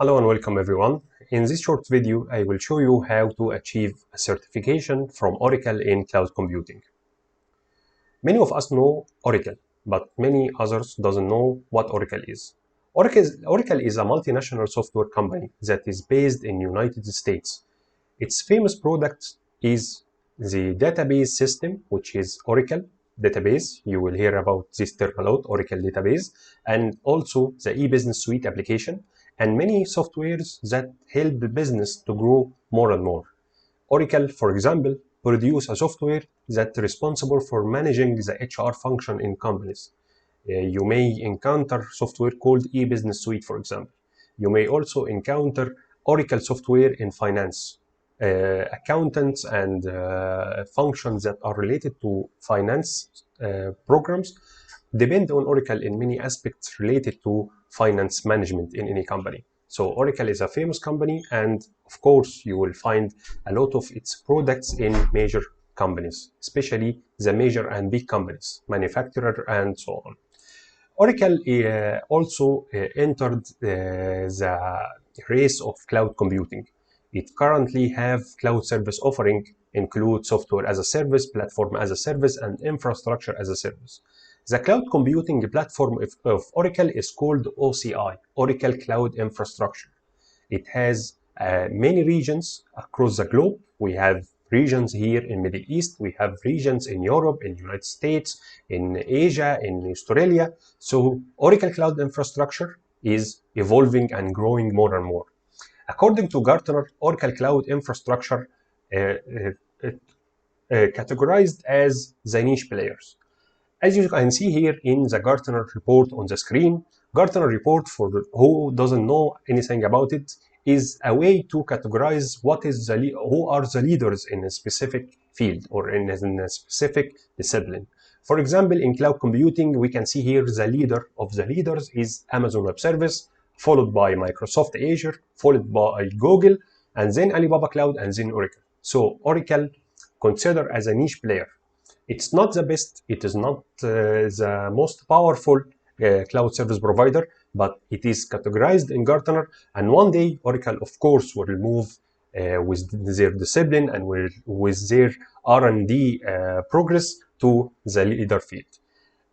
Hello and welcome everyone. In this short video, I will show you how to achieve a certification from Oracle in cloud computing. Many of us know Oracle, but many others doesn't know what Oracle is. Oracle is a multinational software company that is based in United States. Its famous product is the database system, which is Oracle database. You will hear about this term a lot, Oracle database, and also the e-business suite application, and many softwares that help the business to grow more and more. Oracle, for example, produce a software that's responsible for managing the HR function in companies. You may encounter software called e-business suite, for example. You may also encounter Oracle software in finance. Accountants and functions that are related to finance programs depend on Oracle in many aspects related to finance management in any company. So Oracle is a famous company, and of course you will find a lot of its products in major companies, especially the major and big companies, manufacturer and so on. Oracle also entered the race of cloud computing. It currently have cloud service offering include software as a service, platform as a service, and infrastructure as a service. The cloud computing platform of Oracle is called OCI, Oracle Cloud Infrastructure. It has many regions across the globe. We have regions here in Middle East, we have regions in Europe, in United States, in Asia, in Australia. So Oracle Cloud Infrastructure is evolving and growing more and more. According to Gartner, Oracle Cloud Infrastructure categorized as the niche players. As you can see here in the Gartner report on the screen, Gartner report, for who doesn't know anything about it, is a way to categorize who are the leaders in a specific field or in a specific discipline. For example, in cloud computing, we can see here the leader of the leaders is Amazon Web Service, followed by Microsoft Azure, followed by Google, and then Alibaba Cloud, and then Oracle. So Oracle considered as a niche player. It's not the best, it is not the most powerful cloud service provider, but it is categorized in Gartner, and one day Oracle, of course, will move with their discipline and with their R&D progress to the leader field.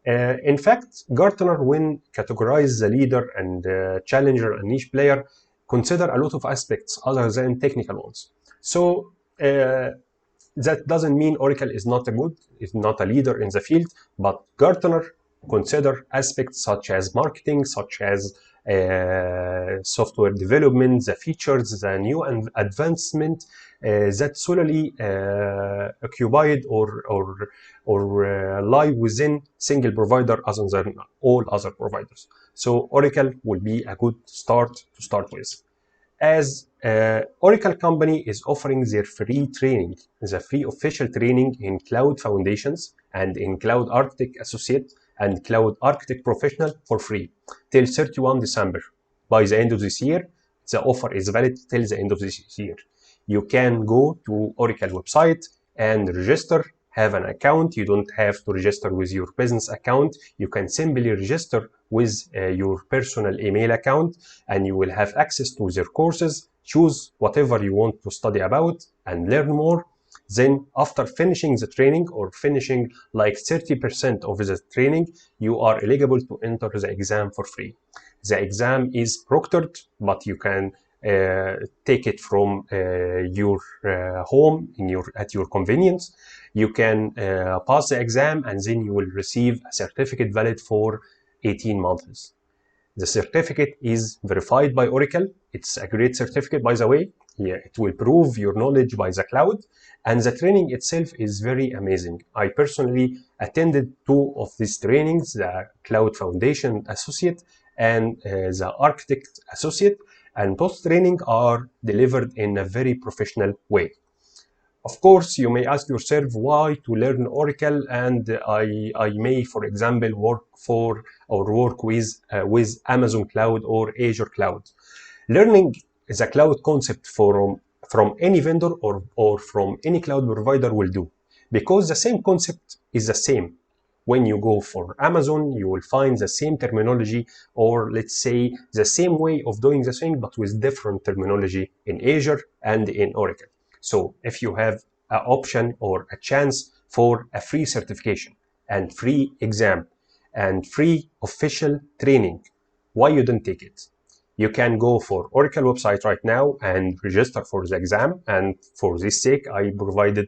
In fact, Gartner, when categorize the leader and challenger and niche player, consider a lot of aspects other than technical ones. So that doesn't mean Oracle is not a leader in the field, but Gartner consider aspects such as marketing, such as software development, the features, the new advancement that solely occupied or lie within single provider other than all other providers. So Oracle will be a good start to start with. As Oracle company is offering their free training, the free official training in Cloud Foundations and in Cloud Architect Associate and Cloud Architect Professional for free till 31 December. By the end of this year, the offer is valid till the end of this year. You can go to Oracle website and register, have an account. You don't have to register with your business account. You can simply register with your personal email account, and you will have access to their courses. Choose whatever you want to study about and learn more. Then after finishing the training or finishing like 30% of the training, you are eligible to enter the exam for free. The exam is proctored, but you can take it from your home at your convenience. You can pass the exam, and then you will receive a certificate valid for 18 months. The certificate is verified by Oracle. It's a great certificate, by the way. Yeah, it will prove your knowledge by the cloud, and the training itself is very amazing. I personally attended 2 of these trainings, the Cloud Foundation Associate and the Architect Associate, and both trainings are delivered in a very professional way. Of course, you may ask yourself why to learn Oracle, and I may, for example, work with Amazon Cloud or Azure Cloud. Learning the cloud concept from any vendor or from any cloud provider will do, because the same concept is the same. when you go for Amazon, you will find the same terminology, or let's say the same way of doing the thing, but with different terminology in Azure and in Oracle. So if you have an option or a chance for a free certification and free exam and free official training, why you don't take it? You can go for Oracle website right now and register for the exam. And for this sake, I provided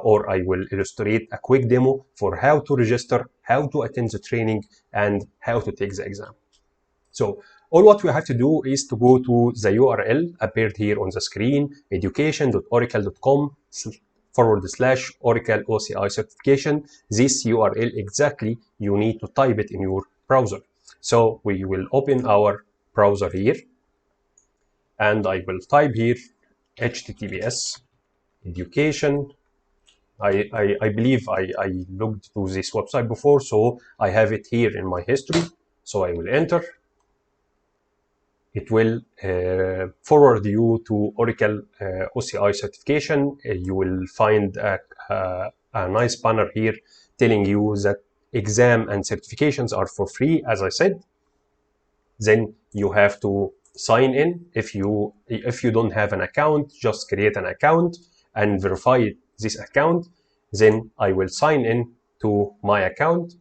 or I will illustrate a quick demo for how to register, how to attend the training, and how to take the exam. So all what we have to do is to go to the URL appeared here on the screen, education.oracle.com/Oracle OCI certification. This URL exactly, you need to type it in your browser. So we will open our browser here, and I will type here https education. I believe I looked to this website before, so I have it here in my history. So I will enter. It will forward you to Oracle OCI certification. You will find a nice banner here telling you that exam and certifications are for free, as I said. Then you have to sign in. If you don't have an account, just create an account and verify this account. Then I will sign in to my account.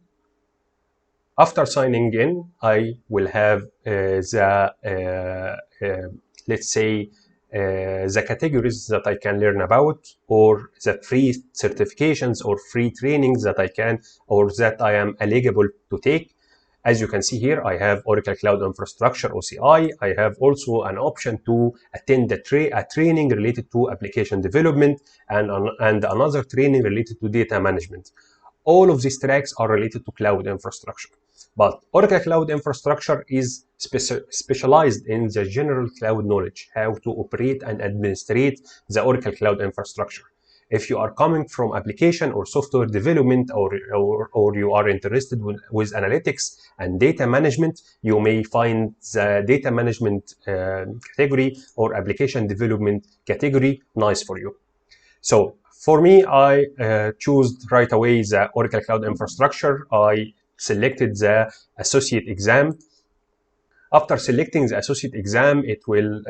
After signing in, I will have let's say the categories that I can learn about, or the free certifications or free trainings that I can or that I am eligible to take. As you can see here, I have Oracle Cloud Infrastructure, OCI. I have also an option to attend a training related to application development and another training related to data management. All of these tracks are related to cloud infrastructure. But Oracle Cloud Infrastructure is specialized in the general cloud knowledge, how to operate and administrate the Oracle Cloud Infrastructure. If you are coming from application or software development, or you are interested with analytics and data management, you may find the data management category or application development category nice for you. So for me, I chose right away the Oracle Cloud Infrastructure. I selected the associate exam. After selecting the associate exam, it will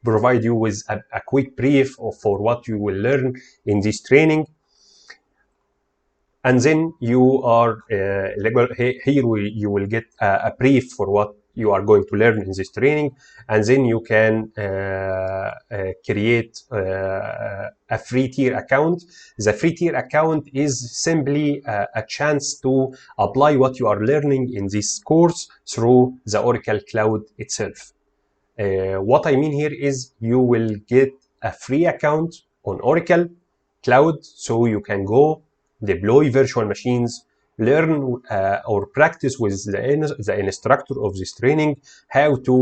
provide you with a quick brief for what you will learn in this training. And then you are here you will get a brief for what you are going to learn in this training, and then you can create a free tier account. The free tier account is simply a chance to apply what you are learning in this course through the Oracle Cloud itself. What I mean here is you will get a free account on Oracle Cloud, so you can go deploy virtual machines, learn or practice with the instructor of this training how to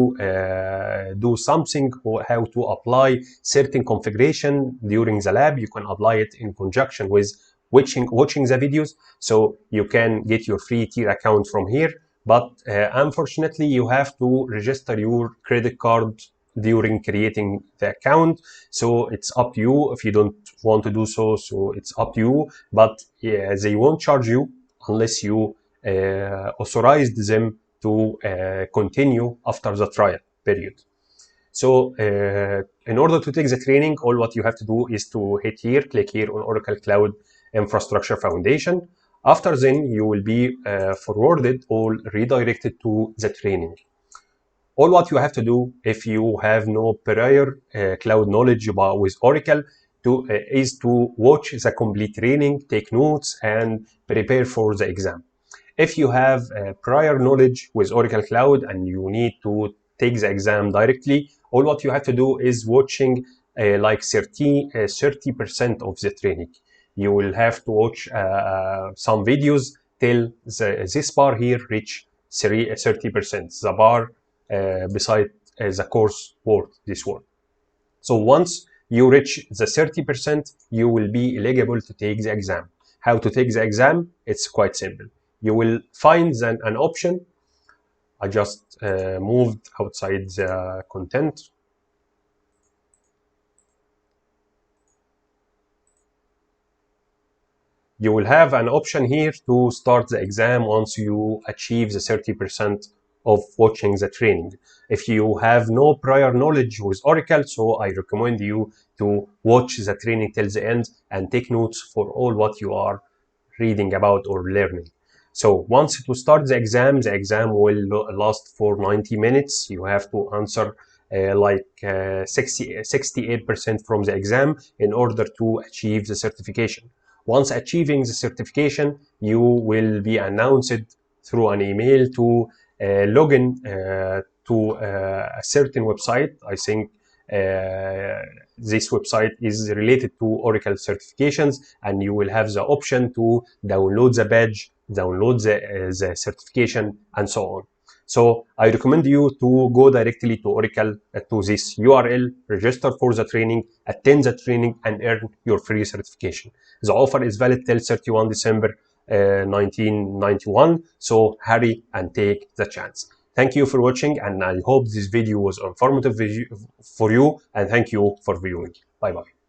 do something, or how to apply certain configuration during the lab. You can apply it in conjunction with watching the videos, so you can get your free tier account from here. But unfortunately, you have to register your credit card during creating the account. So it's up to you if you don't want to do so. So it's up to you, but yeah, they won't charge you unless you authorized them to continue after the trial period. So in order to take the training, all what you have to do is to hit here, click here on Oracle Cloud Infrastructure Foundation. After then, you will be forwarded or redirected to the training. All what you have to do, if you have no prior cloud knowledge about with Oracle, is to watch the complete training, take notes, and prepare for the exam. If you have prior knowledge with Oracle Cloud and you need to take the exam directly, all what you have to do is watching like 30% of the training. You will have to watch some videos till this bar here reach 30%. The bar beside the course word, this one. So once you reach the 30%, you will be eligible to take the exam. How to take the exam? It's quite simple. You will find an option. I just moved outside the content. You will have an option here to start the exam once you achieve the 30% of watching the training. If you have no prior knowledge with Oracle, so I recommend you to watch the training till the end and take notes for all what you are reading about or learning. So once to start the exam will last for 90 minutes. You have to answer 68% from the exam in order to achieve the certification. Once achieving the certification, you will be announced through an email to login to a certain website. I think this website is related to Oracle certifications, and you will have the option to download the badge, download the certification, and so on. So I recommend you to go directly to Oracle to this URL, register for the training, attend the training, and earn your free certification. The offer is valid till 31 December 1991, so hurry and take the chance. Thank you for watching, and I hope this video was informative for you, and thank you for viewing. Bye bye.